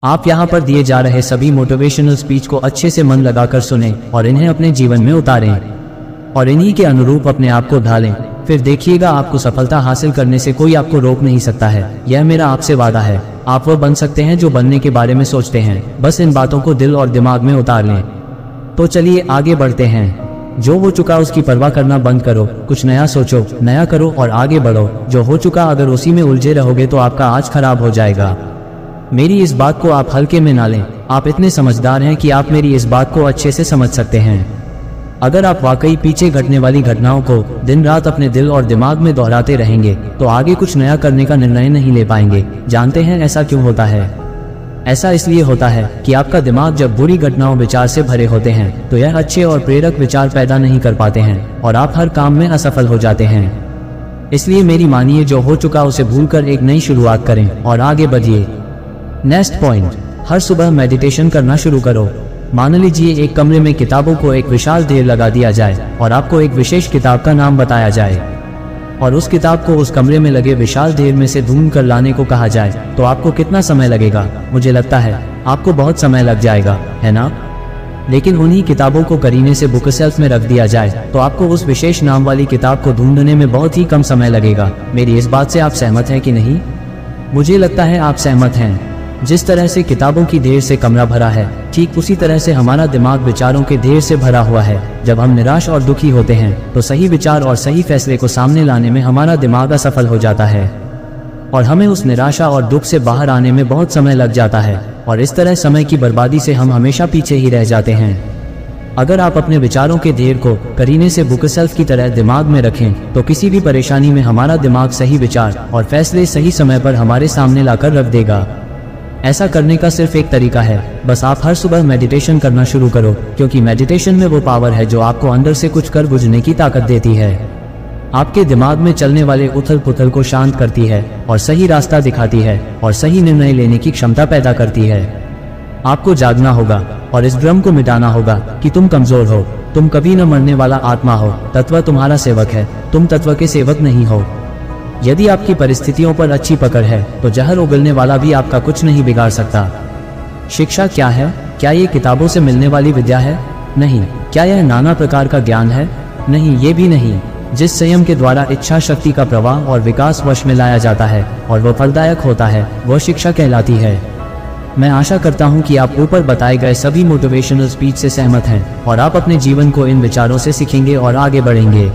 आप यहाँ पर दिए जा रहे सभी मोटिवेशनल स्पीच को अच्छे से मन लगाकर सुनें और इन्हें अपने जीवन में उतारें और इन्हीं के अनुरूप अपने आप को ढालें। फिर देखिएगा आपको सफलता हासिल करने से कोई आपको रोक नहीं सकता है। यह मेरा आपसे वादा है। आप वह बन सकते हैं जो बनने के बारे में सोचते हैं। बस इन बातों को दिल और दिमाग में उतार लें। तो चलिए आगे बढ़ते हैं। जो हो चुका उसकी परवाह करना बंद करो, कुछ नया सोचो, नया करो और आगे बढ़ो। जो हो चुका अगर उसी में उलझे रहोगे तो आपका आज खराब हो जाएगा। मेरी इस बात को आप हल्के में ना लें। आप इतने समझदार हैं कि आप मेरी इस बात को अच्छे से समझ सकते हैं। अगर आप वाकई पीछे घटने वाली घटनाओं को दिन रात अपने दिल और दिमाग में दोहराते रहेंगे तो आगे कुछ नया करने का निर्णय नहीं ले पाएंगे। जानते हैं ऐसा क्यों होता है? ऐसा इसलिए होता है कि आपका दिमाग जब बुरी घटनाओं विचार से भरे होते हैं तो यह अच्छे और प्रेरक विचार पैदा नहीं कर पाते हैं और आप हर काम में असफल हो जाते हैं। इसलिए मेरी मानिए, जो हो चुका उसे भूलकर एक नई शुरुआत करें और आगे बढ़िए। नेक्स्ट पॉइंट, हर सुबह मेडिटेशन करना शुरू करो। मान लीजिए एक कमरे में किताबों को एक विशाल ढेर लगा दिया जाए और आपको एक विशेष किताब का नाम बताया जाए और उस किताब को उस कमरे में लगे विशाल ढेर में से ढूंढ कर लाने को कहा जाए तो आपको कितना समय लगेगा? मुझे लगता है आपको बहुत समय लग जाएगा, है ना? लेकिन उन्हीं किताबों को करीने से बुक शेल्फ में रख दिया जाए तो आपको उस विशेष नाम वाली किताब को ढूंढने में बहुत ही कम समय लगेगा। मेरी इस बात से आप सहमत हैं कि नहीं? मुझे लगता है आप सहमत हैं। जिस तरह से किताबों की ढेर से कमरा भरा है, ठीक उसी तरह से हमारा दिमाग विचारों के ढेर से भरा हुआ है। जब हम निराश और दुखी होते हैं तो सही विचार और सही फैसले को सामने लाने में हमारा दिमाग असफल हो जाता है और हमें उस निराशा और दुख से बाहर आने में बहुत समय लग जाता है और इस तरह समय की बर्बादी से हम हमेशा पीछे ही रह जाते हैं। अगर आप अपने विचारों के ढेर को करीने से बुक शेल्फ की तरह दिमाग में रखें तो किसी भी परेशानी में हमारा दिमाग सही विचार और फैसले सही समय पर हमारे सामने लाकर रख देगा। ऐसा करने का सिर्फ एक तरीका है, बस आप हर सुबह मेडिटेशन करना शुरू करो, क्योंकि मेडिटेशन में वो पावर है जो आपको अंदर से कुछ कर बुझने की ताकत देती है। आपके दिमाग में चलने वाले उथल पुथल को शांत करती है और सही रास्ता दिखाती है और सही निर्णय लेने की क्षमता पैदा करती है। आपको जागना होगा और इस भ्रम को मिटाना होगा कि तुम कमजोर हो, तुम कभी न मरने वाला आत्मा हो। तत्व तुम्हारा सेवक है, तुम तत्व के सेवक नहीं हो। यदि आपकी परिस्थितियों पर अच्छी पकड़ है तो जहर उगलने वाला भी आपका कुछ नहीं बिगाड़ सकता। शिक्षा क्या है? क्या ये किताबों से मिलने वाली विद्या है? नहीं। क्या यह नाना प्रकार का ज्ञान है? नहीं, ये भी नहीं। जिस संयम के द्वारा इच्छा शक्ति का प्रवाह और विकास वश में लाया जाता है और वह फलदायक होता है, वह शिक्षा कहलाती है। मैं आशा करता हूं कि आप ऊपर बताए गए सभी मोटिवेशनल स्पीच से सहमत हैं और आप अपने जीवन को इन विचारों से सीखेंगे और आगे बढ़ेंगे।